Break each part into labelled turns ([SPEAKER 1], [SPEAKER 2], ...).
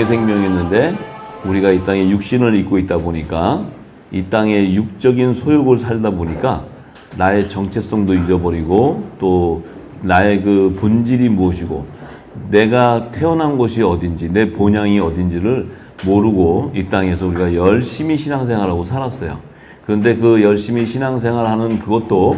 [SPEAKER 1] 영의 생명이었는데 우리가 이 땅에 육신을 입고 있다 보니까 이 땅에 육적인 소욕을 살다 보니까 나의 정체성도 잊어버리고 또 나의 그 본질이 무엇이고 내가 태어난 곳이 어딘지 내 본향이 어딘지를 모르고 이 땅에서 우리가 열심히 신앙생활하고 살았어요. 그런데 그 열심히 신앙생활하는 그것도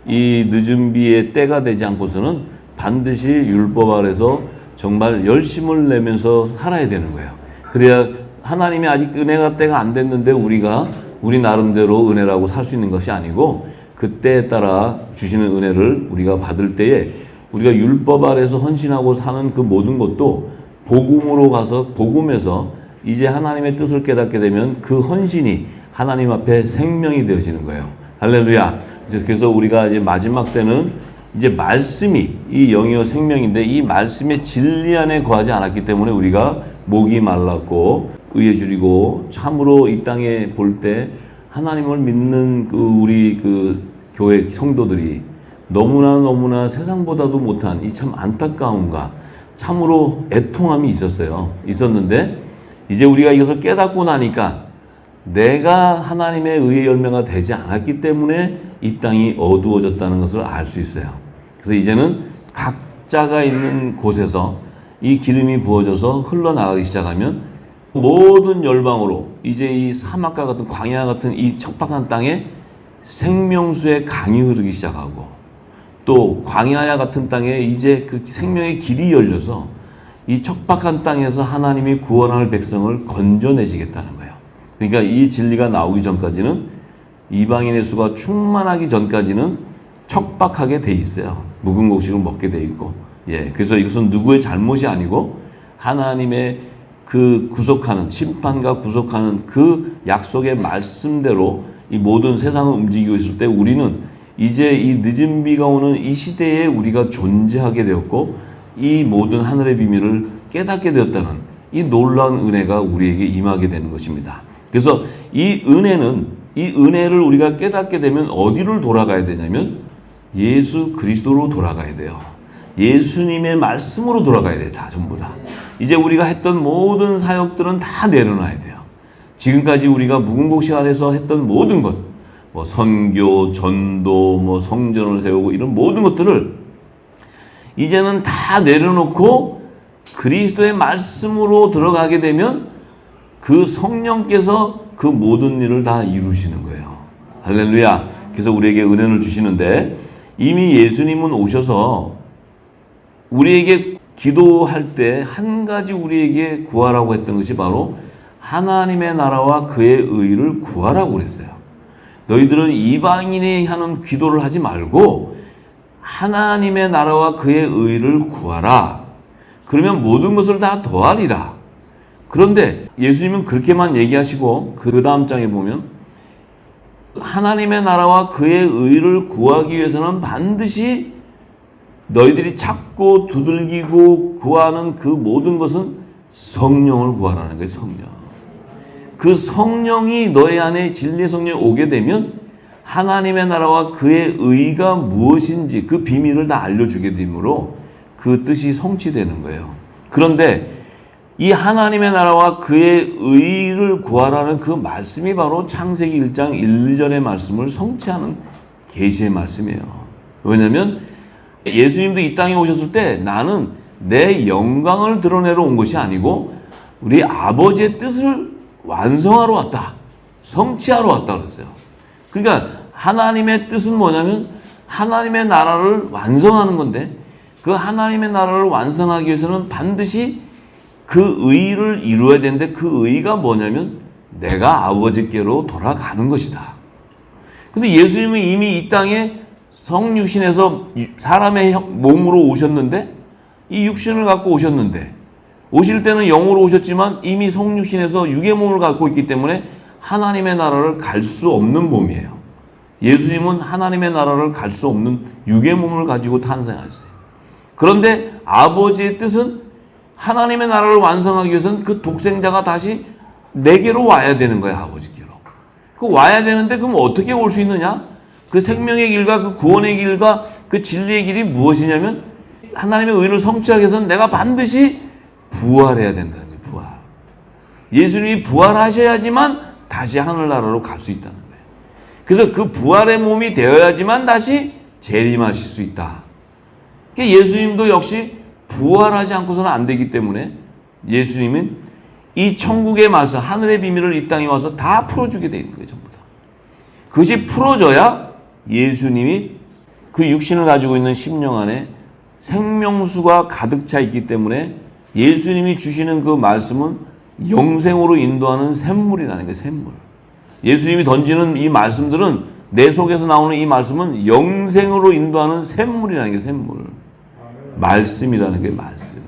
[SPEAKER 1] 이 늦은 비의 때가 되지 않고서는 반드시 율법 아래서 정말 열심을 내면서 살아야 되는 거예요. 그래야 하나님이 아직 은혜가 때가 안 됐는데 우리가 우리 나름대로 은혜라고 살 수 있는 것이 아니고 그때에 따라 주시는 은혜를 우리가 받을 때에 우리가 율법 아래서 헌신하고 사는 그 모든 것도 복음으로 가서 복음에서 이제 하나님의 뜻을 깨닫게 되면 그 헌신이 하나님 앞에 생명이 되어지는 거예요. 할렐루야. 그래서 우리가 이제 마지막 때는 이제 말씀이 이 영이요 생명인데 이 말씀의 진리 안에 거하지 않았기 때문에 우리가 목이 말랐고 의에 줄이고 참으로 이 땅에 볼 때 하나님을 믿는 그 우리 그 교회 성도들이 너무나 세상보다도 못한 이 참 안타까움과 참으로 애통함이 있었는데 이제 우리가 이것을 깨닫고 나니까 내가 하나님의 의의 열매가 되지 않았기 때문에 이 땅이 어두워졌다는 것을 알 수 있어요. 그래서 이제는 각자가 있는 곳에서 이 기름이 부어져서 흘러나가기 시작하면 모든 열방으로 이제 이 사막과 같은 광야 같은 이 척박한 땅에 생명수의 강이 흐르기 시작하고 또 광야와 같은 땅에 이제 그 생명의 길이 열려서 이 척박한 땅에서 하나님이 구원할 백성을 건져내시겠다는 거예요. 그러니까 이 진리가 나오기 전까지는 이방인의 수가 충만하기 전까지는 척박하게 돼 있어요. 묵은 곡식을 먹게 돼 있고, 그래서 이것은 누구의 잘못이 아니고 하나님의 그 구속하는 심판과 구속하는 그 약속의 말씀대로 이 모든 세상을 움직이고 있을 때 우리는 이제 이 늦은 비가 오는 이 시대에 우리가 존재하게 되었고 이 모든 하늘의 비밀을 깨닫게 되었다는 이 놀라운 은혜가 우리에게 임하게 되는 것입니다. 그래서 이 은혜를 우리가 깨닫게 되면 어디를 돌아가야 되냐면 예수 그리스도로 돌아가야 돼요. 예수님의 말씀으로 돌아가야 돼요. 다 전부 다. 이제 우리가 했던 모든 사역들은 다 내려놔야 돼요. 지금까지 우리가 묵은 곡식 안에서 했던 모든 것, 뭐 선교, 전도, 뭐 성전을 세우고 이런 모든 것들을 이제는 다 내려놓고 그리스도의 말씀으로 들어가게 되면 그 성령께서 그 모든 일을 다 이루시는 거예요. 할렐루야. 그래서 우리에게 은혜를 주시는데 이미 예수님은 오셔서 우리에게 기도할 때 한 가지 우리에게 구하라고 했던 것이 바로 하나님의 나라와 그의 의를 구하라고 그랬어요. 너희들은 이방인이 하는 기도를 하지 말고 하나님의 나라와 그의 의를 구하라. 그러면 모든 것을 다 더하리라. 그런데 예수님은 그렇게만 얘기하시고 그 다음 장에 보면 하나님의 나라와 그의 의를 구하기 위해서는 반드시 너희들이 찾고 두들기고 구하는 그 모든 것은 성령을 구하라는 거예요. 성령. 그 성령이 너희 안에 진리의 성령이 오게 되면 하나님의 나라와 그의 의가 무엇인지 그 비밀을 다 알려주게 되므로 그 뜻이 성취되는 거예요. 그런데 이 하나님의 나라와 그의 의를 구하라는 그 말씀이 바로 창세기 1장 1, 2절의 말씀을 성취하는 계시의 말씀이에요. 왜냐하면 예수님도 이 땅에 오셨을 때 나는 내 영광을 드러내러 온 것이 아니고 우리 아버지의 뜻을 완성하러 왔다. 성취하러 왔다 그랬어요. 그러니까 하나님의 뜻은 뭐냐면 하나님의 나라를 완성하는 건데 그 하나님의 나라를 완성하기 위해서는 반드시 그 의를 이루어야 되는데 그 의가 뭐냐면 내가 아버지께로 돌아가는 것이다. 근데 예수님은 이미 이 땅에 성육신에서 사람의 몸으로 오셨는데 이 육신을 갖고 오셨는데 오실 때는 영으로 오셨지만 이미 성육신에서 육의 몸을 갖고 있기 때문에 하나님의 나라를 갈 수 없는 몸이에요. 예수님은 하나님의 나라를 갈 수 없는 육의 몸을 가지고 탄생하셨어요. 그런데 아버지의 뜻은 하나님의 나라를 완성하기 위해서는 그 독생자가 다시 내게로 와야 되는 거예요. 아버지께로. 그 와야 되는데 그럼 어떻게 올 수 있느냐? 그 생명의 길과 그 구원의 길과 그 진리의 길이 무엇이냐면 하나님의 의를 성취하기 위해서는 내가 반드시 부활해야 된다는 거예요. 부활. 예수님이 부활하셔야지만 다시 하늘나라로 갈 수 있다는 거예요. 그래서 그 부활의 몸이 되어야지만 다시 재림하실 수 있다. 그러니까 예수님도 역시 부활하지 않고서는 안 되기 때문에 예수님은 이 천국의 말씀, 하늘의 비밀을 이 땅에 와서 다 풀어주게 되는 거예요. 전부 다. 그것이 풀어져야 예수님이 그 육신을 가지고 있는 심령 안에 생명수가 가득 차 있기 때문에 예수님이 주시는 그 말씀은 영생으로 인도하는 샘물이라는 거예요. 샘물. 예수님이 던지는 이 말씀들은, 내 속에서 나오는 이 말씀은 영생으로 인도하는 샘물이라는 게 샘물. 말씀이라는 게 말씀.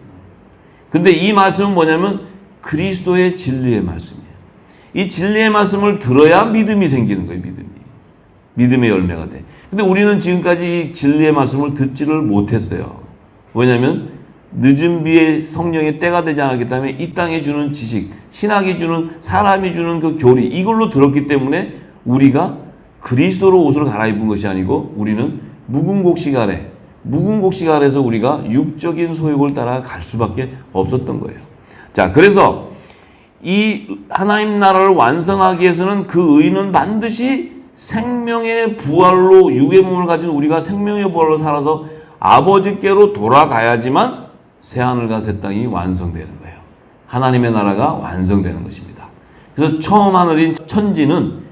[SPEAKER 1] 근데 이 말씀은 뭐냐면 그리스도의 진리의 말씀이에요. 이 진리의 말씀을 들어야 믿음이 생기는 거예요. 믿음의 열매가 돼. 근데 우리는 지금까지 이 진리의 말씀을 듣지를 못했어요. 왜냐하면 늦은 비에 성령의 때가 되지 않았기 때문에 이 땅에 주는 지식, 신학이 주는, 사람이 주는 그 교리, 이걸로 들었기 때문에 우리가 그리스도로 옷을 갈아입은 것이 아니고 우리는 묵은 곡식 아래에서 우리가 육적인 소욕을 따라 갈 수밖에 없었던 거예요. 자, 그래서 이 하나님 나라를 완성하기 위해서는 그 의는 반드시 생명의 부활로, 육의 몸을 가진 우리가 생명의 부활로 살아서 아버지께로 돌아가야지만 새하늘과 새 땅이 완성되는 거예요. 하나님의 나라가 완성되는 것입니다. 그래서 처음 하늘인 천지는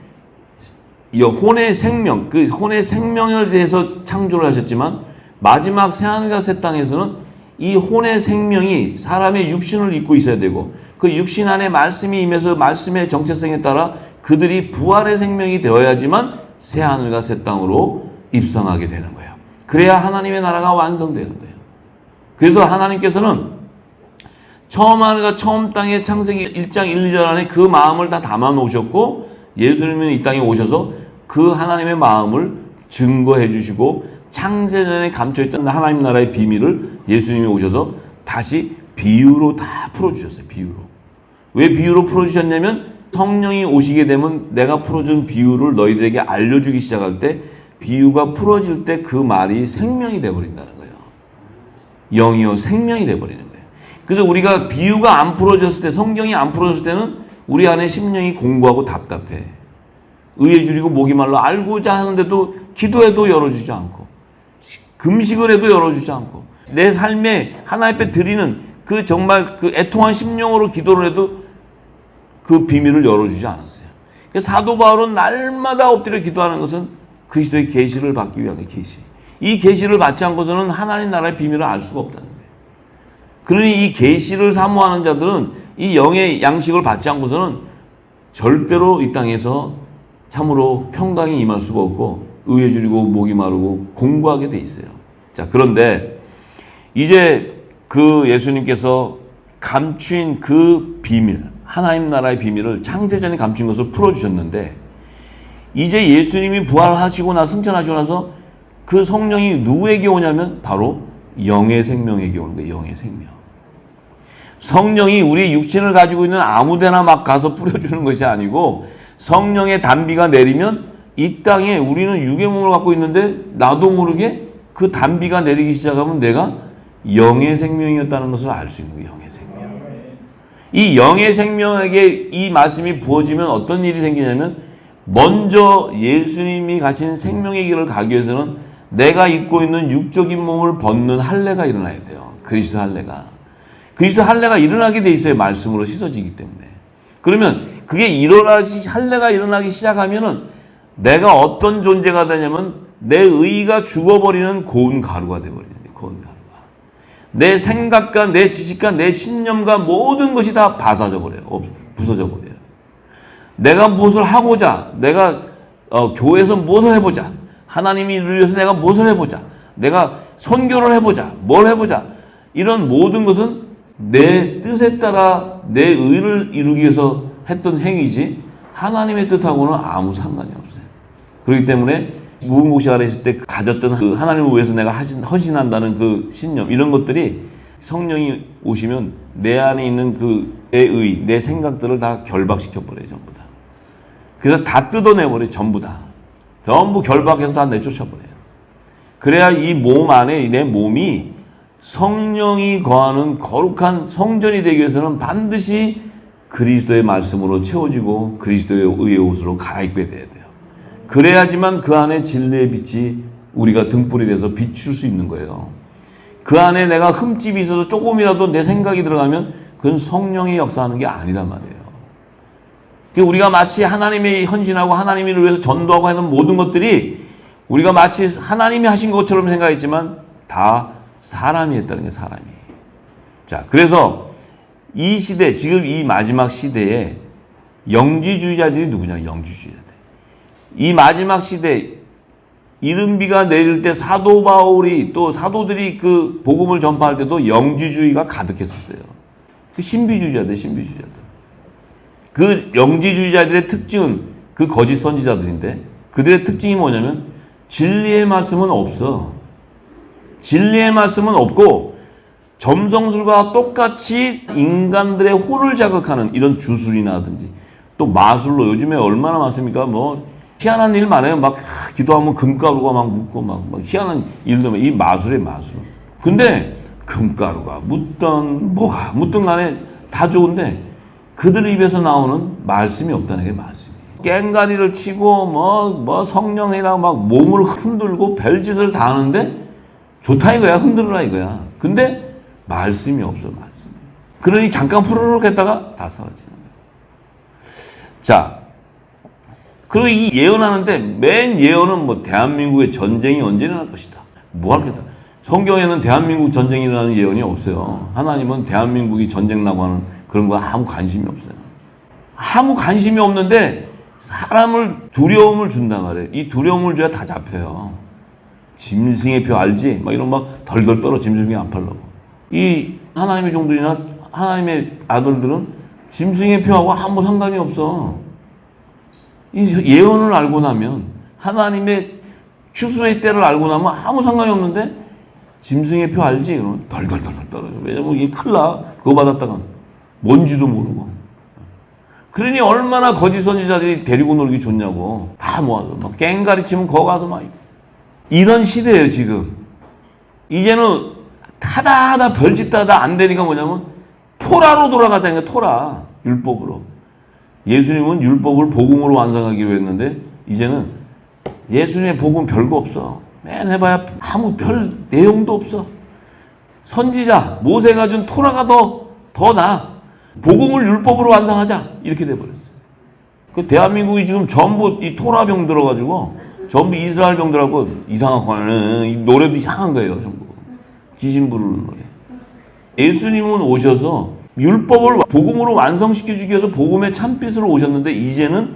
[SPEAKER 1] 이 혼의 생명, 그 혼의 생명에 대해서 창조를 하셨지만 마지막 새하늘과 새 땅에서는 이 혼의 생명이 사람의 육신을 입고 있어야 되고 그 육신 안에 말씀이 임해서 말씀의 정체성에 따라 그들이 부활의 생명이 되어야지만 새하늘과 새 땅으로 입성하게 되는 거예요. 그래야 하나님의 나라가 완성되는 거예요. 그래서 하나님께서는 처음 하늘과 처음 땅의 창세기 1장 1, 2절 안에 그 마음을 다 담아 놓으셨고 예수님은 이 땅에 오셔서 그 하나님의 마음을 증거해 주시고 창세전에 감춰있던 하나님 나라의 비밀을 예수님이 오셔서 다시 비유로 다 풀어주셨어요. 비유로. 왜 비유로 풀어주셨냐면 성령이 오시게 되면 내가 풀어준 비유를 너희들에게 알려주기 시작할 때 비유가 풀어질 때 그 말이 생명이 되어버린다는 거예요. 영이요 생명이 되어버리는 거예요. 그래서 우리가 비유가 안 풀어졌을 때, 성경이 안 풀어졌을 때는 우리 안에 심령이 공고하고 답답해. 의에 줄이고 목이 말라 알고자 하는데도 기도해도 열어주지 않고 금식을 해도 열어주지 않고 내 삶에 하나님 앞에 드리는 그 정말 그 애통한 심령으로 기도를 해도 그 비밀을 열어주지 않았어요. 사도 바울은 날마다 엎드려 기도하는 것은 그리스도의 계시를 받기 위한 계시. 이 계시를 받지 않고서는 하나님 나라의 비밀을 알 수가 없다는 거예요. 그러니 이 계시를 사모하는 자들은 이 영의 양식을 받지 않고서는 절대로 이 땅에서 참으로 평강이 임할 수가 없고 의에 줄이고 목이 마르고 공고하게 돼 있어요. 자, 그런데 이제 그 예수님께서 감추인 그 비밀, 하나님 나라의 비밀을 창세전에 감춘 것을 풀어주셨는데 이제 예수님이 부활하시고 승천하시고 나서 그 성령이 누구에게 오냐면 바로 영의 생명에게 오는 거예요. 영의 생명. 성령이 우리 육신을 가지고 있는 아무데나 막 가서 뿌려주는 것이 아니고 성령의 단비가 내리면 이 땅에 우리는 육의 몸을 갖고 있는데 나도 모르게 그 단비가 내리기 시작하면 내가 영의 생명이었다는 것을 알 수 있는 거예요. 영의 생명. 이 영의 생명에게 이 말씀이 부어지면 어떤 일이 생기냐면 먼저 예수님이 가신 생명의 길을 가기 위해서는 내가 입고 있는 육적인 몸을 벗는 할례가 일어나야 돼요. 그리스도 할례가. 그리스도 할례가 일어나게 돼 있어요. 말씀으로 씻어지기 때문에. 그러면 그게 할례가 일어나기 시작하면은 내가 어떤 존재가 되냐면 내 의가 죽어버리는 고운 가루가 되어버리는 거예요. 고운 가루가. 내 생각과 내 지식과 내 신념과 모든 것이 다 바사져 버려요. 부서져 버려요. 내가 무엇을 하고자, 내가 교회에서 무엇을 해보자, 하나님이 이루려서 내가 무엇을 해보자, 내가 선교를 해보자, 뭘 해보자, 이런 모든 것은 내 뜻에 따라 내 의를 이루기 위해서 했던 행위지 하나님의 뜻하고는 아무 상관이 없어요. 그렇기 때문에 묵은 곡식 아래 있을 때 가졌던 그 하나님을 위해서 내가 헌신한다는 그 신념, 이런 것들이 성령이 오시면 내 안에 있는 그 내 의, 내 생각들을 다 결박시켜버려요. 전부 다. 그래서 다 뜯어내버려요. 전부 다. 전부 결박해서 다 내쫓아버려요. 그래야 이 몸 안에 내 몸이 성령이 거하는 거룩한 성전이 되기 위해서는 반드시 그리스도의 말씀으로 채워지고 그리스도의 의의 옷으로 갈아입게 돼야 돼요. 그래야지만 그 안에 진리의 빛이 우리가 등불이 돼서 비출 수 있는 거예요. 그 안에 내가 흠집이 있어서 조금이라도 내 생각이 들어가면 그건 성령이 역사하는 게 아니란 말이에요. 우리가 마치 하나님이 헌신하고 하나님을 위해서 전도하고 하는 모든 것들이 우리가 마치 하나님이 하신 것처럼 생각했지만 다 사람이 했다는 게 사람이. 자, 그래서 이 시대, 지금 이 마지막 시대에 영지주의자들이 누구냐? 영지주의자들. 이 마지막 시대 이른비가 내릴 때 사도 바울이 또 사도들이 그 복음을 전파할 때도 영지주의가 가득했었어요. 그 신비주의자들. 그 영지주의자들의 특징은 그 거짓 선지자들인데 그들의 특징이 뭐냐면 진리의 말씀은 없어. 진리의 말씀은 없고 점성술과 똑같이 인간들의 혼을 자극하는 이런 주술이나든지 또 마술로 요즘에 얼마나 많습니까? 뭐 희한한 일 많아요. 막 기도하면 금가루가 막 묻고 막 희한한 일도 이 마술의 마술. 근데 금가루가 묻던 뭐가 묻던 간에 다 좋은데 그들 입에서 나오는 말씀이 없다는 게 말씀이에요. 깽가리를 치고 뭐 성령이랑 막 몸을 흔들고 별짓을 다 하는데 좋다 이거야. 흔들으라 이거야. 근데 말씀이 없어. 말씀이. 그러니 잠깐 푸르륵 했다가 다 사라지는 거예요. 자, 그리고 이 예언하는데 맨 예언은 뭐 대한민국의 전쟁이 언제 일어날 것이다. 뭐 할 거다. 성경에는 대한민국 전쟁이 일어나는 예언이 없어요. 하나님은 대한민국이 전쟁 나고 하는 그런 거 아무 관심이 없어요. 아무 관심이 없는데 사람을 두려움을 준단 말이에요. 이 두려움을 줘야 다 잡혀요. 짐승의 표 알지? 막 이런 막 덜덜 떨어 짐승이 안 팔라고. 이 하나님의 종들이나 하나님의 아들들은 짐승의 표하고 아무 상관이 없어. 이 예언을 알고 나면 하나님의 추수의 때를 알고 나면 아무 상관이 없는데 짐승의 표 알지? 그러면 덜덜덜 떨어져. 왜냐면 이게 큰일 나. 그거 받았다가 뭔지도 모르고. 그러니 얼마나 거짓 선지자들이 데리고 놀기 좋냐고. 다 모아서 막 깽가리 치면 거 가서 막 이런 시대예요 지금. 이제는 하다 별짓하다 안 되니까 뭐냐면 토라로 돌아가자니까. 토라 율법으로. 예수님은 율법을 복음으로 완성하기로 했는데 이제는 예수님의 복음 별거 없어. 맨 해봐야 아무 별 내용도 없어. 선지자 모세가 준 토라가 더 나아. 복음을 율법으로 완성하자 이렇게 돼버렸어. 그 대한민국이 지금 전부 이 토라병 들어가지고 전부 이스라엘 병들하고 이상한 이 노래도 이상한 거예요. 전부 귀신 부르는 노래. 예수님은 오셔서 율법을 복음으로 완성시켜 주기 위해서 복음의 참빛으로 오셨는데 이제는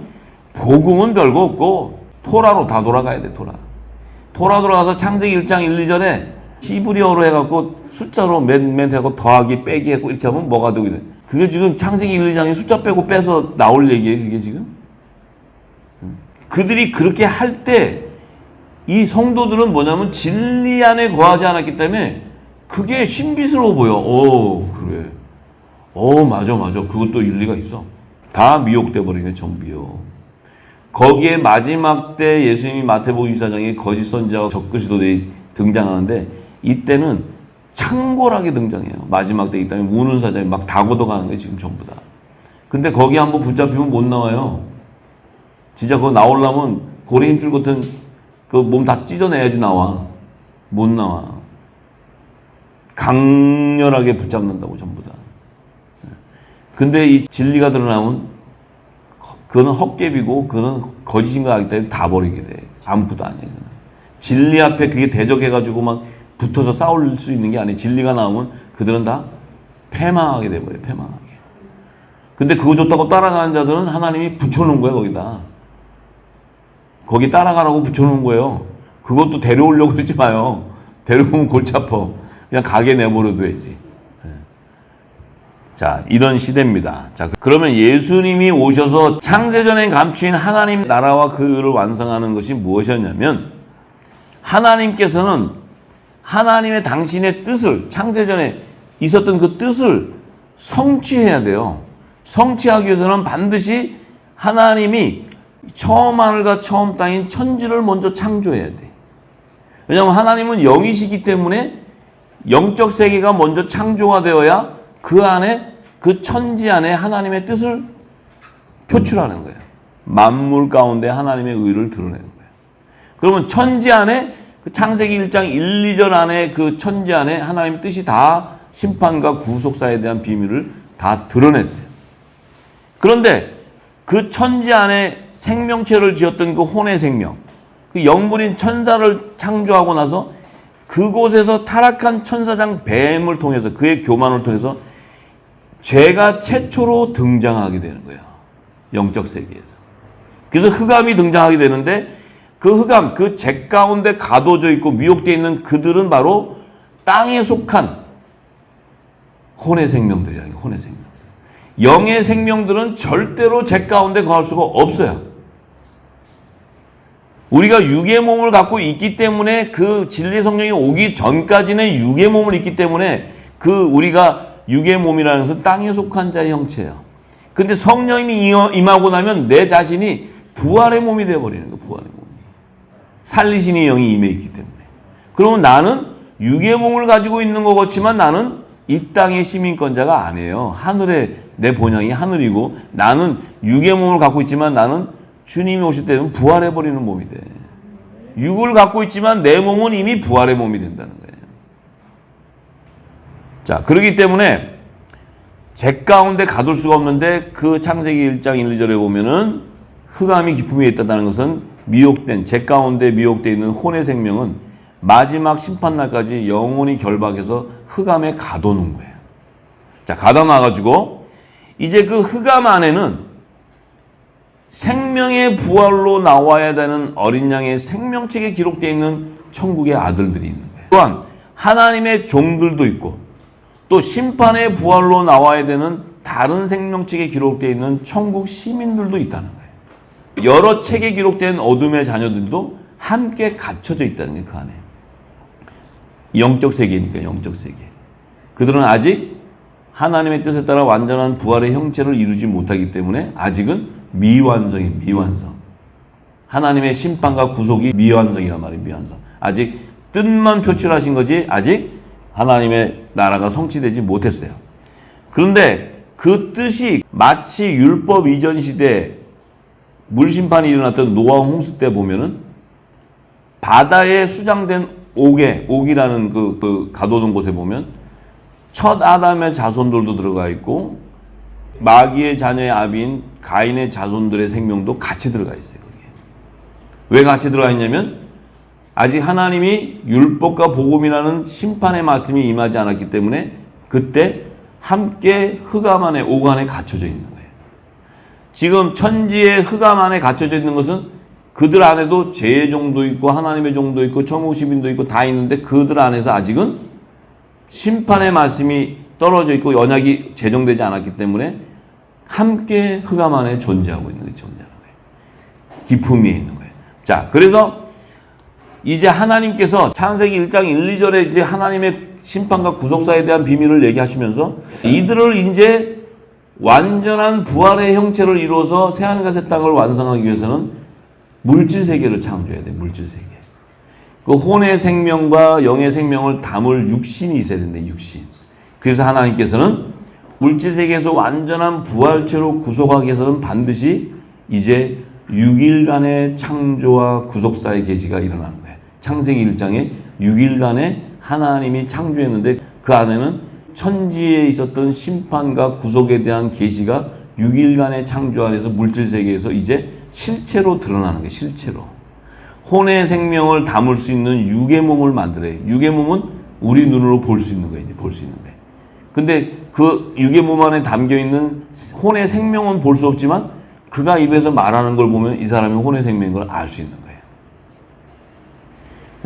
[SPEAKER 1] 복음은 별거 없고 토라로 다 돌아가야 돼. 토라 돌아가서 창세기 1장 1, 2절에 히브리어로 해갖고 숫자로 몇 하고 더하기 빼기 했고 이렇게 하면 뭐가 되고 이래. 그게 지금 창세기 1, 2장에 숫자 빼고 빼서 나올 얘기예요. 그게 지금. 그들이 그렇게 할 때 이 성도들은 뭐냐면 진리 안에 거하지 않았기 때문에 그게 신비스러워 보여. 그래. 맞아. 그것도 일리가 있어. 다 미혹돼 버리네. 정비요. 거기에 마지막 때 예수님이 마태복음 24장에 거짓 선지자와 적그리스도들이 등장하는데 이때는 창궐하게 등장해요. 마지막 때 있다면 우는 사자에 막 다 걷어가는 거예요. 지금 전부 다. 근데 거기 한번 붙잡히면 못 나와요. 진짜 그거 나오려면 고래 힘줄 같은 그 몸 다 찢어내야지 나와. 못 나와. 강렬하게 붙잡는다고 전부 다. 근데 이 진리가 드러나면 그거는 헛개비고 그거는 거짓인 거 알기 때문에 다 버리게 돼. 아무것도 아니야. 진리 앞에 그게 대적해가지고 막 붙어서 싸울 수 있는 게 아니에요. 진리가 나오면 그들은 다 패망하게 돼버려요. 패망하게. 근데 그거 좋다고 따라가는 자들은 하나님이 붙여놓은 거예요. 거기다. 거기 따라가라고 붙여놓은 거예요. 그것도 데려오려고 그러지 마요. 데려오면 골치 아파. 그냥 가게 내버려둬야지. 자, 이런 시대입니다. 자, 그러면 예수님이 오셔서 창세전에 감추인 하나님 나라와 그를 완성하는 것이 무엇이었냐면 하나님께서는 하나님의 당신의 뜻을 창세전에 있었던 그 뜻을 성취해야 돼요. 성취하기 위해서는 반드시 하나님이 처음 하늘과 처음 땅인 천지를 먼저 창조해야 돼. 왜냐하면 하나님은 영이시기 때문에 영적 세계가 먼저 창조가 되어야 그 안에 그 천지 안에 하나님의 뜻을 표출하는 거예요. 만물 가운데 하나님의 의를 드러내는 거예요. 그러면 천지 안에 그 창세기 1장 1, 2절 안에 그 천지 안에 하나님의 뜻이 다 심판과 구속사에 대한 비밀을 다 드러냈어요. 그런데 그 천지 안에 생명체를 지었던 그 혼의 생명, 그 영분인 천사를 창조하고 나서 그곳에서 타락한 천사장 뱀을 통해서 그의 교만을 통해서 죄가 최초로 등장하게 되는 거예요. 영적 세계에서. 그래서 흑암이 등장하게 되는데 그 흑암, 그 죄 가운데 가둬져 있고 미혹되어 있는 그들은 바로 땅에 속한 혼의 생명들이라는 거예요. 혼의 생명. 영의 생명들은 절대로 죄 가운데 거할 수가 없어요. 우리가 육의 몸을 갖고 있기 때문에 그 진리 성령이 오기 전까지는 육의 몸을 입기 때문에 그 우리가 육의 몸이라는 것은 땅에 속한 자의 형체예요. 근데 성령님이 임하고 나면 내 자신이 부활의 몸이 되어버리는 거예요. 부활의 몸이. 살리시는 영이 임해 있기 때문에. 그러면 나는 육의 몸을 가지고 있는 것 같지만 나는 이 땅의 시민권자가 아니에요. 하늘에 내 본향이 하늘이고 나는 육의 몸을 갖고 있지만 나는 주님이 오실 때는 부활해버리는 몸이 돼. 육을 갖고 있지만 내 몸은 이미 부활의 몸이 된다는 거예요. 자, 그렇기 때문에 죄 가운데 가둘 수가 없는데 그 창세기 1장 1, 2절에 보면은 흑암이 깊음에 있다는 것은 미혹된, 죄 가운데 미혹되어 있는 혼의 생명은 마지막 심판날까지 영원히 결박해서 흑암에 가둬놓은 거예요. 자, 가둬놔가지고 이제 그 흑암 안에는 생명의 부활로 나와야 되는 어린 양의 생명책에 기록되어 있는 천국의 아들들이 있는 거예요. 또한 하나님의 종들도 있고 또 심판의 부활로 나와야 되는 다른 생명책에 기록되어 있는 천국 시민들도 있다는 거예요. 여러 책에 기록된 어둠의 자녀들도 함께 갇혀져 있다는 게 그 안에. 영적 세계니까 영적 세계. 그들은 아직 하나님의 뜻에 따라 완전한 부활의 형체를 이루지 못하기 때문에 아직은 미완성이에요. 미완성. 하나님의 심판과 구속이 미완성이란 말이에요. 미완성. 아직 뜻만 표출하신 거지 아직 하나님의 나라가 성취되지 못했어요. 그런데 그 뜻이 마치 율법 이전 시대에 물심판이 일어났던 노아 홍수 때 보면은 바다에 수장된 옥이라는 그 가둬둔 곳에 보면 첫 아담의 자손들도 들어가 있고 마귀의 자녀의 아비인 가인의 자손들의 생명도 같이 들어가 있어요. 거기에. 왜 같이 들어가 있냐면 아직 하나님이 율법과 복음이라는 심판의 말씀이 임하지 않았기 때문에 그때 함께 흑암 안에 옥 안에 갇혀져 있는 거예요. 지금 천지의 흑암 안에 갇혀져 있는 것은 그들 안에도 죄의 종도 있고 하나님의 종도 있고 천국 시민도 있고 다 있는데 그들 안에서 아직은 심판의 말씀이 떨어져 있고 언약이 제정되지 않았기 때문에 함께 흑암 안에 존재하고 있는 거예요. 존재하는 거예요. 기품이 있는 거예요. 자, 그래서 이제 하나님께서 창세기 1장 1, 2절에 이제 하나님의 심판과 구속사에 대한 비밀을 얘기하시면서 이들을 이제 완전한 부활의 형체를 이루어서 새하늘과 새 땅을 완성하기 위해서는 물질 세계를 창조해야 돼. 물질 세계. 그 혼의 생명과 영의 생명을 담을 육신이 있어야 된대. 육신. 그래서 하나님께서는 물질 세계에서 완전한 부활체로 구속하기 위해서는 반드시 이제 6일간의 창조와 구속사의 계시가 일어나는 거예요. 창세기 1장에 6일간에 하나님이 창조했는데 그 안에는 천지에 있었던 심판과 구속에 대한 계시가 6일간의 창조 안에서 물질 세계에서 이제 실체로 드러나는 거예요. 실체로. 혼의 생명을 담을 수 있는 육의 몸을 만들어요. 육의 몸은 우리 눈으로 볼 수 있는 거예요. 이제 볼 수 있는 거예요. 근데 그 육의 몸 안에 담겨 있는 혼의 생명은 볼 수 없지만 그가 입에서 말하는 걸 보면 이 사람이 혼의 생명인 걸 알 수 있는 거예요.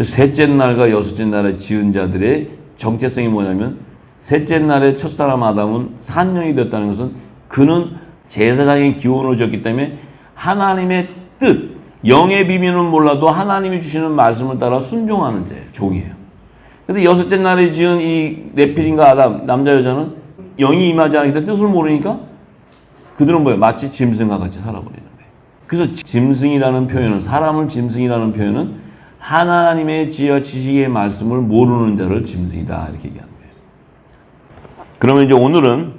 [SPEAKER 1] 셋째 날과 여섯째 날에 지은 자들의 정체성이 뭐냐면 셋째 날에 첫사람 아담은 산령이 되었다는 것은 그는 제사장의 기원을 졌기 때문에 하나님의 뜻, 영의 비밀은 몰라도 하나님이 주시는 말씀을 따라 순종하는 자예요. 종이에요. 근데 여섯째 날에 지은 이 네필임과 아담, 남자 여자는 영이 임하지 않기 때문에 뜻을 모르니까 그들은 뭐예요? 마치 짐승과 같이 살아버리는 거예요. 그래서 짐승이라는 표현은, 사람을 짐승이라는 표현은 하나님의 지혜와 지식의 말씀을 모르는 자를 짐승이다 이렇게 얘기하는 거예요. 그러면 이제 오늘은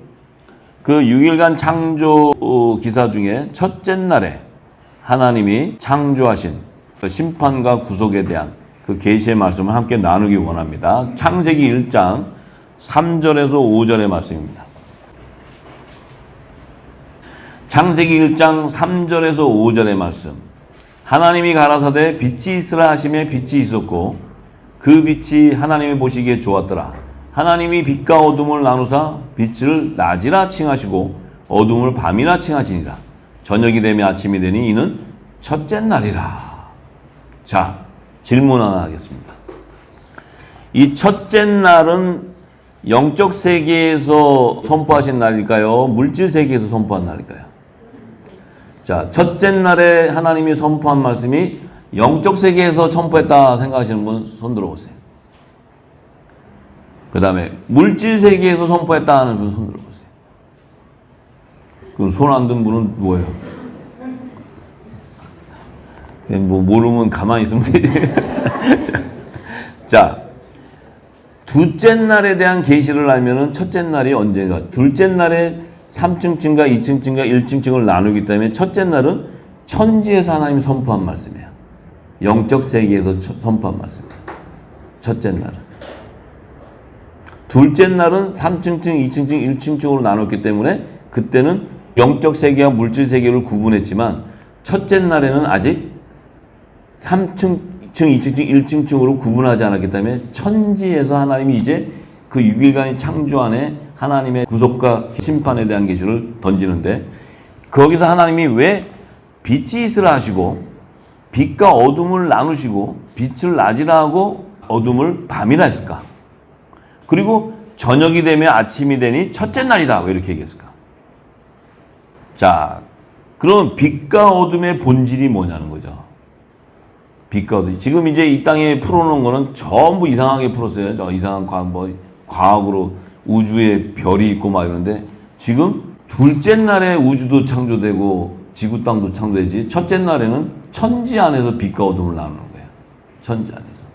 [SPEAKER 1] 그 6일간 창조 기사 중에 첫째 날에 하나님이 창조하신 그 심판과 구속에 대한 그 계시의 말씀을 함께 나누기 원합니다. 창세기 1장 3절에서 5절의 말씀입니다. 창세기 1장 3절에서 5절의 말씀. 하나님이 가라사대 빛이 있으라 하시매 빛이 있었고 그 빛이 하나님이 보시기에 좋았더라. 하나님이 빛과 어둠을 나누사 빛을 낮이라 칭하시고 어둠을 밤이라 칭하시니라. 저녁이 되며 아침이 되니 이는 첫째 날이라. 자, 질문 하나 하겠습니다. 이 첫째 날은 영적 세계에서 선포하신 날일까요? 물질 세계에서 선포한 날일까요? 자, 첫째 날에 하나님이 선포한 말씀이 영적 세계에서 선포했다 생각하시는 분 손 들어보세요. 그 다음에 물질 세계에서 선포했다 하는 분 손 들어보세요. 그럼 손 안 든 분은 뭐예요? 뭐 모르면 가만히 있으면 되지. 자, 둘째 날에 대한 계시를 알면은 첫째 날이 언제가, 둘째 날에 3층 층과 2층 층과 1층 층을 나누기 때문에 첫째 날은 천지에서 하나님이 선포한 말씀이에요. 영적 세계에서 선포한 말씀이에요. 첫째 날은. 둘째 날은 3층 층, 2층 층, 1층 층으로 나눴기 때문에 그때는 영적 세계와 물질 세계를 구분했지만 첫째 날에는 아직 3층 층, 2층 층, 1층 층으로 구분하지 않았기 때문에 천지에서 하나님이 이제 그 6일간의 창조 안에 하나님의 구속과 심판에 대한 계시를 던지는데 거기서 하나님이 왜 빛이 있으라 하시고 빛과 어둠을 나누시고 빛을 낮이라 하고 어둠을 밤이라 했을까? 그리고 저녁이 되면 아침이 되니 첫째 날이다. 왜 이렇게 얘기했을까? 자, 그럼 빛과 어둠의 본질이 뭐냐는 거죠. 빛과 어둠. 지금 이제 이 땅에 풀어놓은 거는 전부 이상하게 풀었어요. 저 이상한 과학으로 우주에 별이 있고 막 이러는데 지금 둘째 날에 우주도 창조되고 지구 땅도 창조되지 첫째 날에는 천지 안에서 빛과 어둠을 나누는 거예요. 천지 안에서.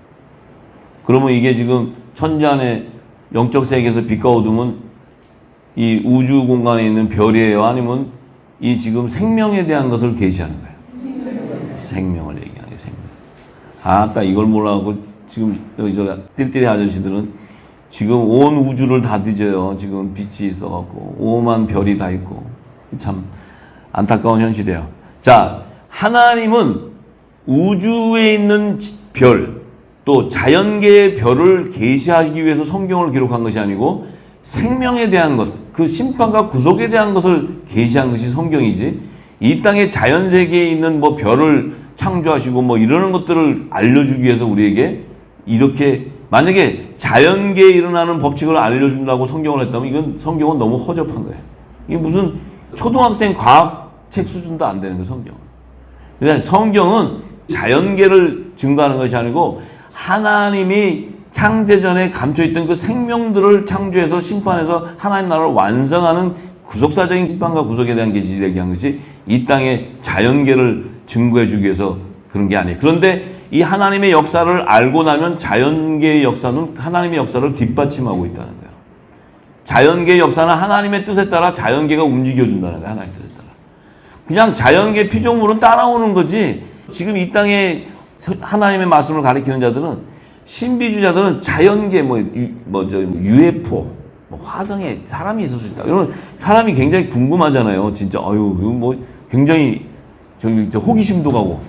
[SPEAKER 1] 그러면 이게 지금 천지 안에 영적 세계에서 빛과 어둠은 이 우주 공간에 있는 별이에요? 아니면 이 지금 생명에 대한 것을 계시하는 거예요? 생명을 얘기하는 거예요. 생명. 아까 이걸 몰라갖고 지금 여기 저 띨띨이 아저씨들은 지금 온 우주를 다 뒤져요. 지금 빛이 있어갖고 오만 별이 다 있고 참 안타까운 현실이에요. 자, 하나님은 우주에 있는 별 또 자연계의 별을 계시하기 위해서 성경을 기록한 것이 아니고 생명에 대한 것, 그 심판과 구속에 대한 것을 계시한 것이 성경이지 이 땅의 자연 세계에 있는 뭐 별을 창조하시고 뭐 이러는 것들을 알려주기 위해서 우리에게 이렇게 만약에 자연계에 일어나는 법칙을 알려준다고 성경을 했다면 이건 성경은 너무 허접한 거예요. 이게 무슨 초등학생 과학책 수준도 안 되는 거예요, 성경은. 그러니까 성경은 자연계를 증거하는 것이 아니고 하나님이 창세전에 감춰있던 그 생명들을 창조해서 심판해서 하나님 나라를 완성하는 구속사적인 심판과 구속에 대한 계시를 얘기한 것이 이 땅의 자연계를 증거해주기 위해서 그런 게 아니에요. 그런데 이 하나님의 역사를 알고 나면 자연계의 역사는 하나님의 역사를 뒷받침하고 있다는 거예요. 자연계의 역사는 하나님의 뜻에 따라 자연계가 움직여준다는 거예요. 하나님의 뜻에 따라. 그냥 자연계 피조물은 따라오는 거지. 지금 이 땅에 하나님의 말씀을 가리키는 자들은 신비주의자들은 자연계 UFO 화성에 사람이 있을 수 있다. 이런 사람이 굉장히 궁금하잖아요. 진짜 굉장히 호기심도 가고.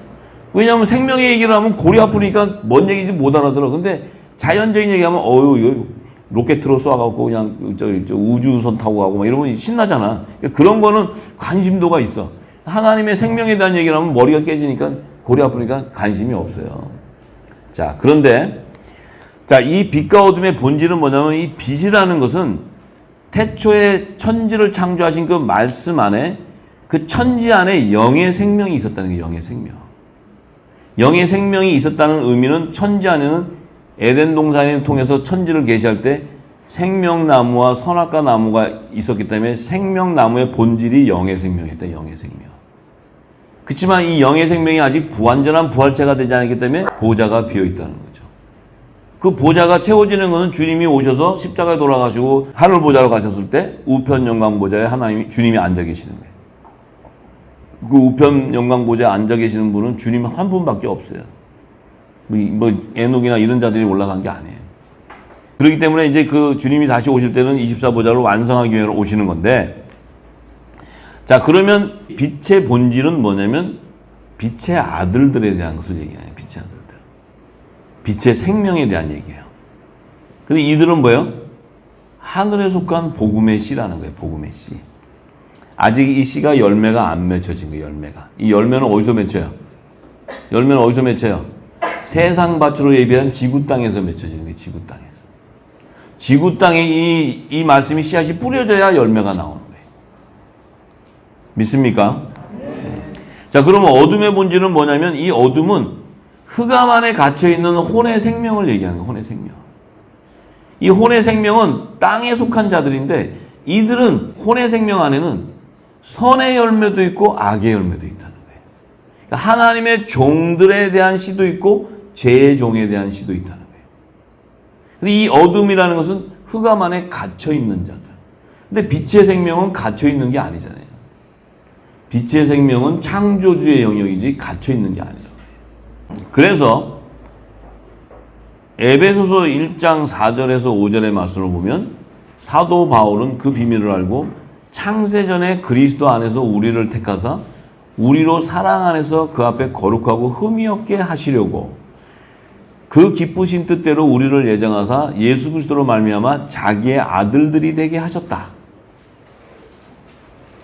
[SPEAKER 1] 왜냐하면 생명의 얘기를 하면 골이 아프니까 뭔 얘기인지 못 알아들어. 근데 자연적인 얘기하면 이거 로켓으로 쏴갖고 그냥 우주선 타고 가고 막 이러면 신나잖아. 그런 거는 관심도가 있어. 하나님의 생명에 대한 얘기를 하면 머리가 깨지니까 골이 아프니까 관심이 없어요. 자, 그런데 이 빛과 어둠의 본질은 뭐냐면 이 빛이라는 것은 태초에 천지를 창조하신 그 말씀 안에 그 천지 안에 영의 생명이 있었다는 거예요. 영의 생명. 영의 생명이 있었다는 의미는 천지 안에는 에덴 동산을 통해서 천지를 계시할 때 생명나무와 선악과 나무가 있었기 때문에 생명나무의 본질이 영의 생명이었다. 영의 생명. 그렇지만 이 영의 생명이 아직 완전한 부활체가 되지 않았기 때문에 보좌가 비어있다는 거죠. 그 보좌가 채워지는 것은 주님이 오셔서 십자가에 돌아가시고 하늘 보좌로 가셨을 때 우편 영광 보좌에 하나님이 주님이 앉아 계시는 거예요. 그 우편 영광 보좌에 앉아 계시는 분은 주님 한 분밖에 없어요. 뭐 에녹이나 이런 자들이 올라간 게 아니에요. 그렇기 때문에 이제 그 주님이 다시 오실 때는 24보좌를 완성하기 위해 오시는 건데, 자, 그러면 빛의 본질은 뭐냐면 빛의 아들들에 대한 것을 얘기해요. 빛의 아들들. 빛의 생명에 대한 얘기예요. 근데 이들은 뭐예요? 하늘에 속한 복음의 씨라는 거예요. 복음의 씨. 아직 이 씨가 열매가 안 맺혀진 거예요. 열매가. 이 열매는 어디서 맺혀요? 열매는 어디서 맺혀요? 세상 밭으로 예비한 지구 땅에서 맺혀지는 거예요. 지구 땅에서. 지구 땅에 이 말씀이 씨앗이 뿌려져야 열매가 나오는 거예요. 믿습니까? 자, 그러면 어둠의 본질은 뭐냐면 이 어둠은 흑암 안에 갇혀있는 혼의 생명을 얘기하는 거예요. 혼의 생명. 이 혼의 생명은 땅에 속한 자들인데 이들은 혼의 생명 안에는 선의 열매도 있고 악의 열매도 있다는 거예요. 그러니까 하나님의 종들에 대한 씨도 있고 죄의 종에 대한 씨도 있다는 거예요. 근데 이 어둠이라는 것은 흑암 안에 갇혀있는 자들. 근데 빛의 생명은 갇혀있는 게 아니잖아요. 빛의 생명은 창조주의 영역이지 갇혀있는 게 아니라고 해요. 그래서 에베소서 1장 4절에서 5절의 말씀을 보면 사도 바울은 그 비밀을 알고 창세전에 그리스도 안에서 우리를 택하사 우리로 사랑 안에서 그 앞에 거룩하고 흠이 없게 하시려고 그 기쁘신 뜻대로 우리를 예정하사 예수 그리스도로 말미암아 자기의 아들들이 되게 하셨다.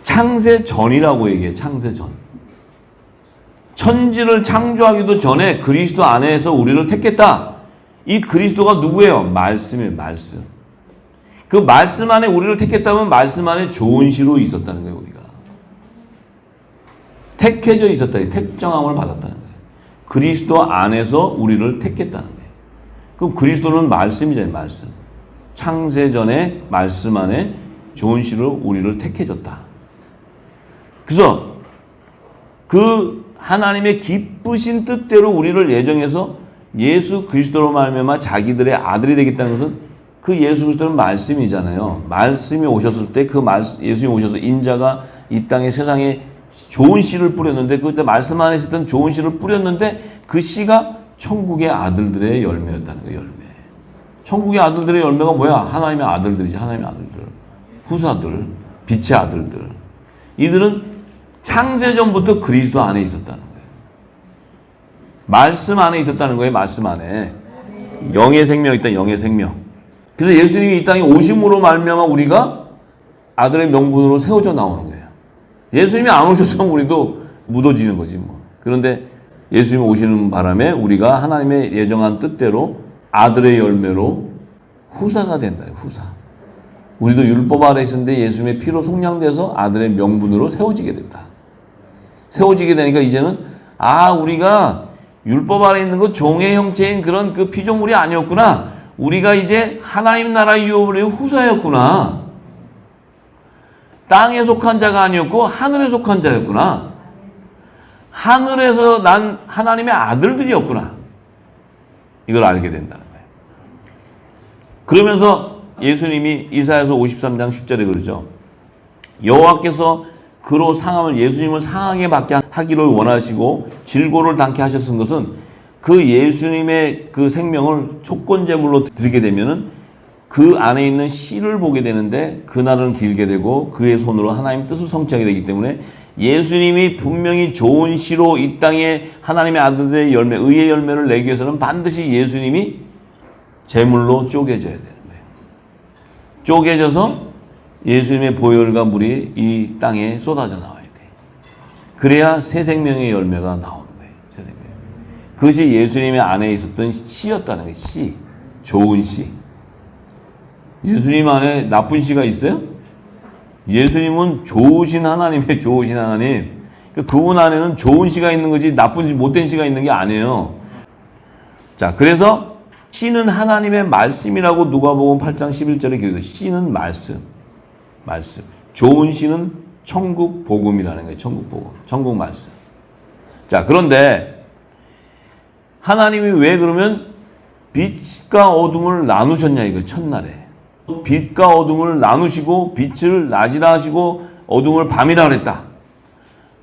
[SPEAKER 1] 창세전이라고 얘기해. 창세전. 천지를 창조하기도 전에 그리스도 안에서 우리를 택했다. 이 그리스도가 누구예요? 말씀이에요. 말씀. 그 말씀 안에 우리를 택했다면 말씀 안에 좋은 시로 있었다는 거예요. 우리가. 택해져 있었다. 택정함을 받았다는 거예요. 그리스도 안에서 우리를 택했다는 거예요. 그럼 그리스도는 말씀이잖아요. 말씀. 창세전에 말씀 안에 좋은 시로 우리를 택해줬다. 그래서 그 하나님의 기쁘신 뜻대로 우리를 예정해서 예수 그리스도로 말미암아 자기들의 아들이 되겠다는 것은 그 예수 그리스도는 말씀이잖아요. 말씀이 오셨을 때 그 예수님이 오셔서 인자가 이 땅에 세상에 좋은 씨를 뿌렸는데 그때 말씀 안에 있었던 좋은 씨를 뿌렸는데 그 씨가 천국의 아들들의 열매였다는 거예요. 열매. 천국의 아들들의 열매가 뭐야? 하나님의 아들들이지. 하나님의 아들들. 후사들. 빛의 아들들. 이들은 창세전부터 그리스도 안에 있었다는 거예요. 말씀 안에 있었다는 거예요. 말씀 안에. 영의 생명이 있다. 영의 생명. 그래서 예수님이 이 땅에 오심으로 말미암아 우리가 아들의 명분으로 세워져 나오는 거예요. 예수님이 안 오셨으면 우리도 묻어지는 거지 뭐. 그런데 예수님이 오시는 바람에 우리가 하나님의 예정한 뜻대로 아들의 열매로 후사가 된다. 후사. 우리도 율법 아래 있었는데 예수님의 피로 속량돼서 아들의 명분으로 세워지게 된다. 세워지게 되니까 이제는 우리가 율법 아래 있는 그 종의 형체인 그런 그 피조물이 아니었구나. 우리가 이제 하나님 나라 유업의 후사였구나. 땅에 속한 자가 아니었고 하늘에 속한 자였구나. 하늘에서 난 하나님의 아들들이었구나. 이걸 알게 된다는 거예요. 그러면서 예수님이 이사야서 53장 10절에 그러죠. 여호와께서 그로 상함을 예수님을 상하게 받게 하기를 원하시고 질고를 당케 하셨은 것은 그 예수님의 그 생명을 촉권제물로 드리게 되면은 그 안에 있는 씨를 보게 되는데 그날은 길게 되고 그의 손으로 하나님 뜻을 성취하게 되기 때문에 예수님이 분명히 좋은 씨로 이 땅에 하나님의 아들들의 열매, 의의 열매를 내기 위해서는 반드시 예수님이 제물로 쪼개져야 되는 거예요. 쪼개져서 예수님의 보혈과 물이 이 땅에 쏟아져 나와야 돼. 그래야 새 생명의 열매가 나오는 거예요. 새 생명. 그것이 예수님의 안에 있었던 씨였다는 거예요. 씨. 좋은 씨. 예수님 안에 나쁜 씨가 있어요? 예수님은 좋으신 하나님의 좋으신 하나님. 그분 안에는 좋은 씨가 있는 거지 나쁜 씨, 못된 씨가 있는 게 아니에요. 자, 그래서 씨는 하나님의 말씀이라고 누가복음 8장 11절에 기록해요. 씨는 말씀. 말씀. 좋은 씨는 천국 복음이라는 거예요. 천국 복음. 천국 말씀. 자, 그런데 하나님이 왜 그러면 빛과 어둠을 나누셨냐 이거 첫날에. 빛과 어둠을 나누시고 빛을 낮이라 하시고 어둠을 밤이라 그랬다.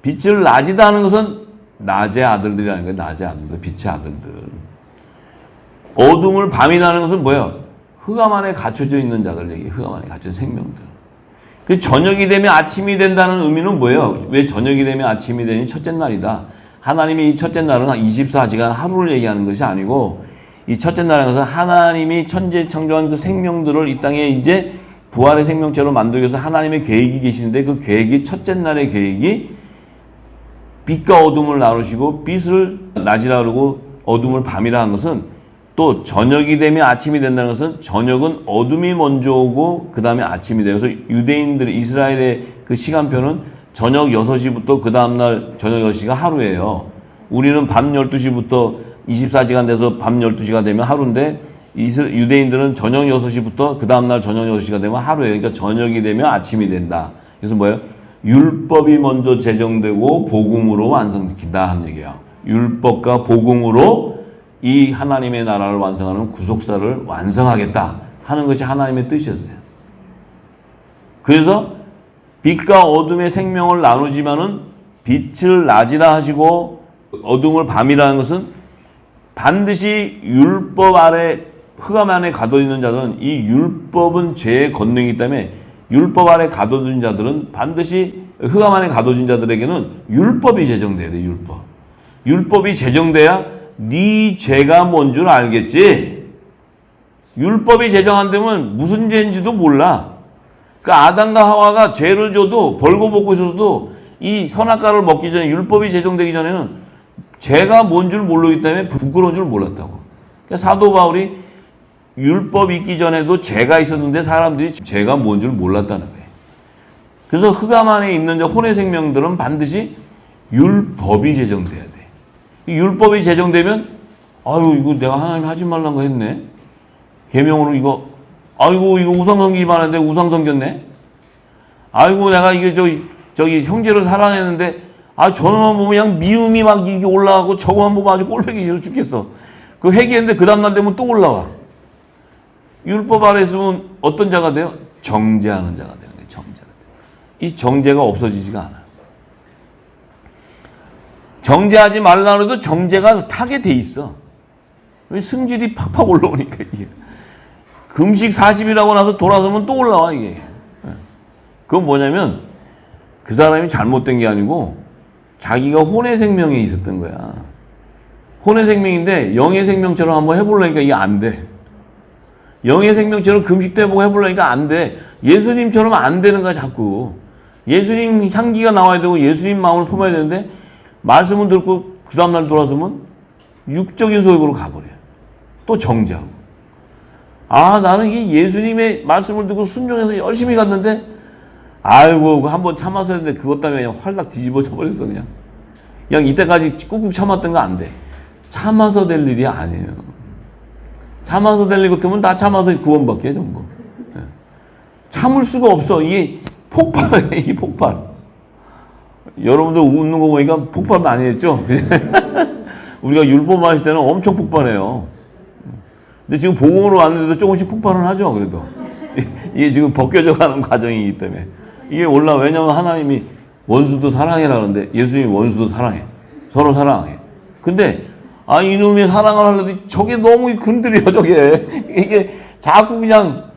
[SPEAKER 1] 빛을 낮이다 하는 것은 낮의 아들들이라는 거예요. 낮의 아들들, 빛의 아들들. 어둠을 밤이라 하는 것은 뭐예요? 흑암 안에 갇혀져 있는 자들 얘기. 흑암 안에 갇혀진 생명들. 그 저녁이 되면 아침이 된다는 의미는 뭐예요? 왜 저녁이 되면 아침이 되니? 첫째 날이다. 하나님이 이 첫째 날은 24시간 하루를 얘기하는 것이 아니고 이 첫째 날이라는 것은 하나님이 천지에 창조한 그 생명들을 이 땅에 이제 부활의 생명체로 만들기 위해서 하나님의 계획이 계시는데 그 계획이 첫째 날의 계획이 빛과 어둠을 나누시고 빛을 낮이라 그러고 어둠을 밤이라 하는 것은 또 저녁이 되면 아침이 된다는 것은 저녁은 어둠이 먼저 오고 그 다음에 아침이 돼요. 그래서 유대인들의 이스라엘의 그 시간표는 저녁 6시부터 그 다음날 저녁 6시가 하루예요. 우리는 밤 12시부터 24시간 돼서 밤 12시가 되면 하루인데 유대인들은 저녁 6시부터 그 다음날 저녁 6시가 되면 하루예요. 그러니까 저녁이 되면 아침이 된다. 그래서 뭐예요? 율법이 먼저 제정되고 복음으로 완성시킨다 하는 얘기야. 율법과 복음으로 이 하나님의 나라를 완성하는 구속사를 완성하겠다 하는 것이 하나님의 뜻이었어요. 그래서 빛과 어둠의 생명을 나누지만은 빛을 낮이라 하시고 어둠을 밤이라는 것은 반드시 율법 아래 흑암 안에 가둬있는 자들은 이 율법은 죄의 권능이기 때문에 율법 아래 가둬진 자들은 반드시 흑암 안에 가둬진 자들에게는 율법이 제정돼야 돼. 율법이 제정돼야 네 죄가 뭔 줄 알겠지. 율법이 제정 안 되면 무슨 죄인지도 몰라. 그 아담과 하와가 죄를 져도 벌거벗고 있어도 이 선악과를 먹기 전에 율법이 제정되기 전에는 죄가 뭔 줄 모르기 때문에 부끄러운 줄 몰랐다고. 그러니까 사도 바울이 율법이 있기 전에도 죄가 있었는데 사람들이 죄가 뭔 줄 몰랐다는 거예요. 그래서 흑암 안에 있는 혼의 생명들은 반드시 율법이 제정돼야 돼. 율법이 제정되면 아유 이거 내가 하나님 하지 말란 거 했네. 계명으로 이거 아이고 이거 우상성기만 하는데 우상성겼네. 아이고 내가 이게 저기 형제를 사랑했는데 아 저놈만 보면 그냥 미움이 막 이게 올라가고 저거만 보면 아주 꼴보기 싫어 죽겠어. 그 회개했는데 그 다음날 되면 또 올라와. 율법 아래 있으면 어떤 자가 돼요? 정죄하는 자가 되는 거예요. 정죄가. 이 정죄가 없어지지가 않아요. 정죄하지 말라 해도 정죄가 타게 돼 있어. 승질이 팍팍 올라오니까 이게. 금식 40일하고 나서 돌아서면 또 올라와 이게. 그건 뭐냐면 그 사람이 잘못된 게 아니고 자기가 혼의 생명에 있었던 거야. 혼의 생명인데 영의 생명처럼 한번 해보려니까 이게 안 돼. 영의 생명처럼 금식도 해보고 해보려니까 안 돼. 예수님처럼 안 되는 거야 자꾸. 예수님 향기가 나와야 되고 예수님 마음을 품어야 되는데 말씀을 듣고 그 다음날 돌아서면 육적인 소욕으로 가버려요. 또 정죄하고. 아 나는 이 예수님의 말씀을 듣고 순종해서 열심히 갔는데 아이고 한번 참았어야 했는데 그것 때문에 그냥 활락 뒤집어져 버렸어 그냥. 그냥 이때까지 꾹꾹 참았던 거 안 돼. 참아서 될 일이 아니에요. 참아서 될 일 같으면 다 참아서 구원받게 전부. 참을 수가 없어. 이게 폭발이에요. 이게 폭발. 여러분들 웃는 거 보니까 폭발 많이 했죠? 우리가 율법 마실 때는 엄청 폭발해요. 근데 지금 복음으로 왔는데도 조금씩 폭발은 하죠, 그래도. 이게 지금 벗겨져 가는 과정이기 때문에. 이게 왜냐면 하나님이 원수도 사랑해라 그러는데 예수님이 원수도 사랑해. 서로 사랑해. 근데, 이놈의 사랑을 하려고 저게 너무 건드려, 저게. 이게 자꾸 그냥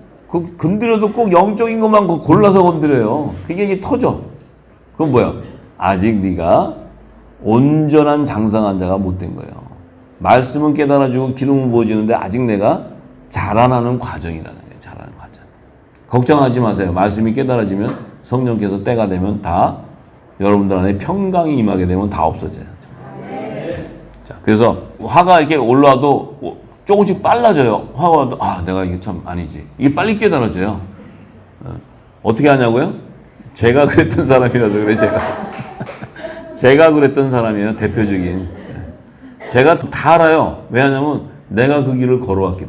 [SPEAKER 1] 건드려도 꼭 영적인 것만 골라서 건드려요. 이게 터져. 그건 뭐야? 아직 네가 온전한 장성한 자가 못 된 거예요. 말씀은 깨달아주고 기름은 부어지는데 아직 내가 자라나는 과정이라는 거예요. 자라는 과정. 걱정하지 마세요. 말씀이 깨달아지면 성령께서 때가 되면 다 여러분들 안에 평강이 임하게 되면 다 없어져요. 자, 그래서 화가 이렇게 올라와도 조금씩 빨라져요. 화가 와도 내가 이게 참 아니지. 이게 빨리 깨달아져요. 어떻게 하냐고요? 제가 그랬던 사람이라서 그래 제가. 제가 그랬던 사람이에요. 대표적인. 제가 다 알아요. 왜냐하면 내가 그 길을 걸어왔기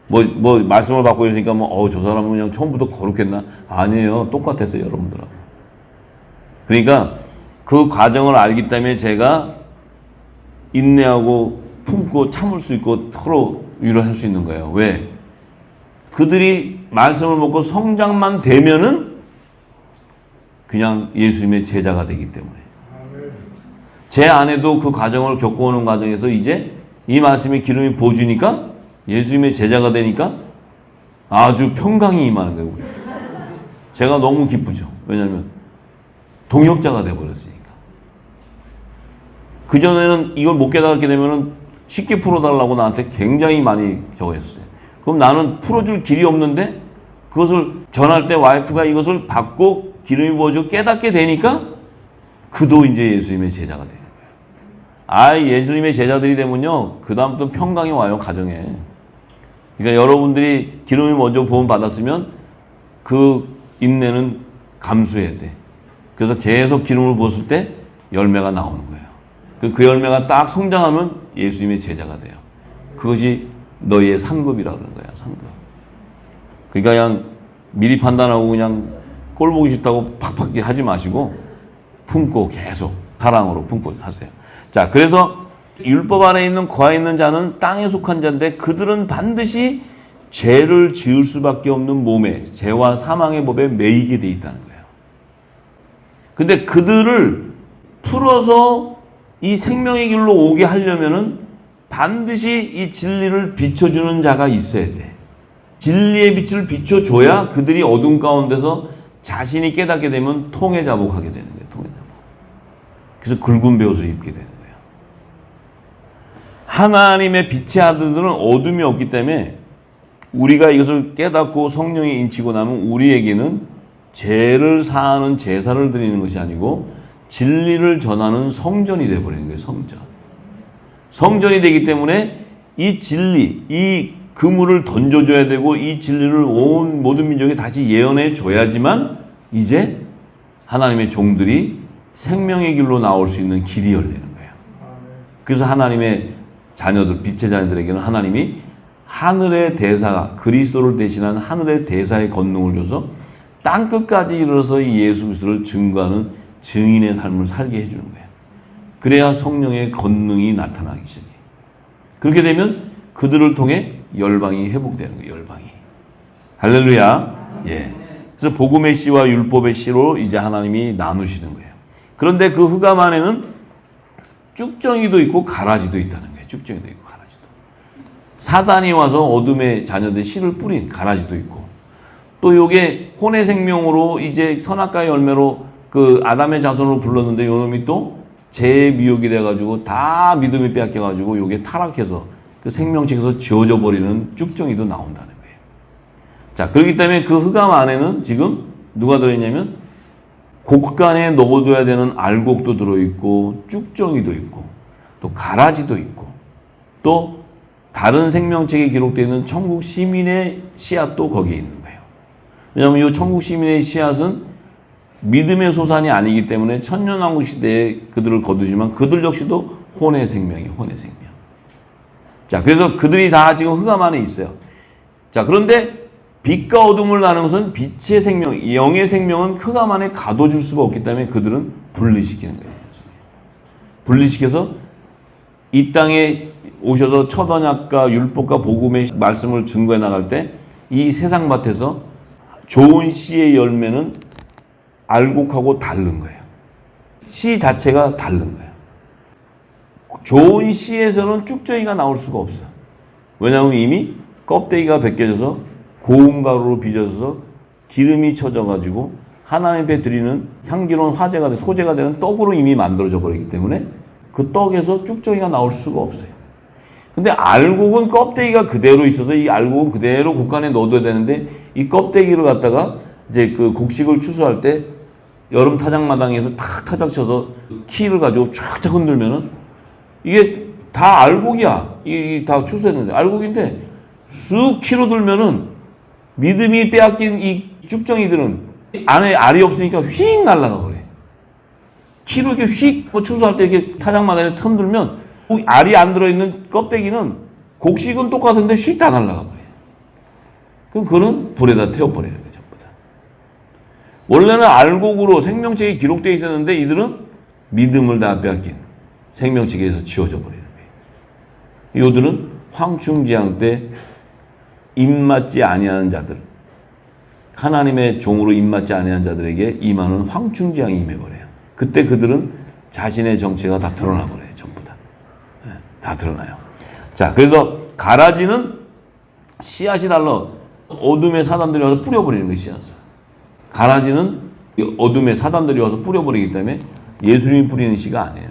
[SPEAKER 1] 때문에. 말씀을 받고 있으니까 저 사람은 그냥 처음부터 거룩했나? 아니에요. 똑같았어요, 여러분들하고. 그러니까 그 과정을 알기 때문에 제가 인내하고 품고 참을 수 있고 서로 위로할 수 있는 거예요. 왜? 그들이 말씀을 먹고 성장만 되면은 그냥 예수님의 제자가 되기 때문에. 제 아내도 그 과정을 겪어오는 과정에서 이제 이 말씀의 기름이 부어주니까 예수님의 제자가 되니까 아주 평강이 임하는 거예요. 제가 너무 기쁘죠. 왜냐하면 동역자가 되어버렸으니까. 그전에는 이걸 못 깨닫게 되면은 쉽게 풀어달라고 나한테 굉장히 많이 저거 했었어요. 그럼 나는 풀어줄 길이 없는데 그것을 전할 때 와이프가 이것을 받고 기름이 부어주고 깨닫게 되니까 그도 이제 예수님의 제자가 돼요. 예수님의 제자들이 되면요, 그 다음부터 평강이 와요, 가정에. 그러니까 여러분들이 기름이 먼저 부음 받았으면 그 인내는 감수해야 돼. 그래서 계속 기름을 부었을 때 열매가 나오는 거예요. 그 열매가 딱 성장하면 예수님의 제자가 돼요. 그것이 너희의 상급이라고 그러는 거야, 상급. 그러니까 그냥 미리 판단하고 그냥 꼴 보기 싫다고 팍팍 하지 마시고 품고 계속 사랑으로 품고 하세요. 자, 그래서 율법 안에 있는 거하에 있는 자는 땅에 속한 자인데 그들은 반드시 죄를 지을 수밖에 없는 몸에 죄와 사망의 법에 매이게 돼 있다는 거예요. 근데 그들을 풀어서 이 생명의 길로 오게 하려면은 반드시 이 진리를 비춰주는 자가 있어야 돼. 진리의 빛을 비춰줘야 그들이 어둠 가운데서 자신이 깨닫게 되면 통에 자복하게 되는 거예요. 통에 자복. 그래서 굵은 베옷을 입게 되는 거예요. 하나님의 빛의 아들들은 어둠이 없기 때문에 우리가 이것을 깨닫고 성령이 인치고 나면 우리에게는 죄를 사하는 제사를 드리는 것이 아니고 진리를 전하는 성전이 되어버리는 거예요. 성전. 성전이 되기 때문에 이 진리, 이 그물을 던져줘야 되고 이 진리를 온 모든 민족에 다시 예언해 줘야지만 이제 하나님의 종들이 생명의 길로 나올 수 있는 길이 열리는 거예요. 그래서 하나님의 자녀들, 빛의 자녀들에게는 하나님이 하늘의 대사, 그리스도를 대신한 하늘의 대사의 권능을 줘서 땅끝까지 이르러서 이 예수 그리스도를 증거하는 증인의 삶을 살게 해주는 거예요. 그래야 성령의 권능이 나타나기 시작해요. 그렇게 되면 그들을 통해 열방이 회복되는 거예요. 열방이. 할렐루야. 예. 그래서 복음의 씨와 율법의 씨로 이제 하나님이 나누시는 거예요. 그런데 그 흑암 안에는 쭉정이도 있고 가라지도 있다는 거예요. 쭉정이도 있고 가라지도. 사단이 와서 어둠의 자녀들 씨를 뿌린 가라지도 있고, 또 요게 혼의 생명으로 이제 선악과의 열매로 그 아담의 자손으로 불렀는데 요놈이 또 죄의 미혹이 돼가지고 다 믿음이 빼앗겨가지고 요게 타락해서 그 생명책에서 지워져 버리는 쭉정이도 나온다는 거예요. 자, 그렇기 때문에 그 흑암 안에는 지금 누가 들어있냐면 곡간에 넣어둬야 되는 알곡도 들어있고 쭉정이도 있고 또 가라지도 있고 또 다른 생명책에 기록되어 있는 천국 시민의 씨앗도 거기에 있는 거예요. 왜냐하면 이 천국 시민의 씨앗은 믿음의 소산이 아니기 때문에 천년왕국 시대에 그들을 거두지만 그들 역시도 혼의 생명이에요. 혼의 생명. 자, 그래서 그들이 다 지금 흑암 안에 있어요. 자, 그런데 빛과 어둠을 나누는 것은 빛의 생명, 영의 생명은 흑암 안에 가둬줄 수가 없기 때문에 그들은 분리시키는 거예요. 분리시켜서 이 땅에 오셔서 첫 언약과 율법과 복음의 말씀을 증거해 나갈 때 이 세상 밭에서 좋은 씨의 열매는 알곡하고 다른 거예요. 씨 자체가 다른 거예요. 좋은 씨에서는 쭉정이가 나올 수가 없어. 왜냐하면 이미 껍데기가 벗겨져서 고운 가루로 빚어져서 기름이 쳐져가지고 하나님 앞에 드리는 향기로운 화제가 돼 소재가 되는 떡으로 이미 만들어져 버리기 때문에 그 떡에서 쭉정이가 나올 수가 없어요. 근데 알곡은 껍데기가 그대로 있어서 이 알곡은 그대로 곡간에 넣어둬야 되는데 이 껍데기를 갖다가 이제 그 곡식을 추수할 때 여름 타작마당에서 탁 타작 쳐서 키를 가지고 쫙쫙 흔들면은 이게 다 알곡이야. 이 다 추수했는데 알곡인데 쑥 키로 들면은 믿음이 빼앗긴 이 쭉정이들은 안에 알이 없으니까 휙 날아가 버려. 키로 이렇게 휙 추수할 때 이렇게 타작마당에 흔들면 알이 안 들어있는 껍데기는 곡식은 똑같은데 휙 다 날아가 버려. 그럼 그거는 불에다 태워버려요. 전부 다. 원래는 알곡으로 생명책에 기록되어 있었는데 이들은 믿음을 다 빼앗긴 생명책에서 지워져 버리는 거예요. 요들은 황충지향 때 입맞지 아니하는 자들, 하나님의 종으로 입맞지 아니하는 자들에게 임하는 황충지향이 임해버려요. 그때 그들은 자신의 정체가 다 드러나버려요. 전부 다. 네, 다 드러나요. 자, 그래서 가라지는 씨앗이 달라 어둠의 사단들이 와서 뿌려버리는 거예요. 씨앗을. 가라지는 어둠의 사단들이 와서 뿌려버리기 때문에 예수님이 뿌리는 씨가 아니에요.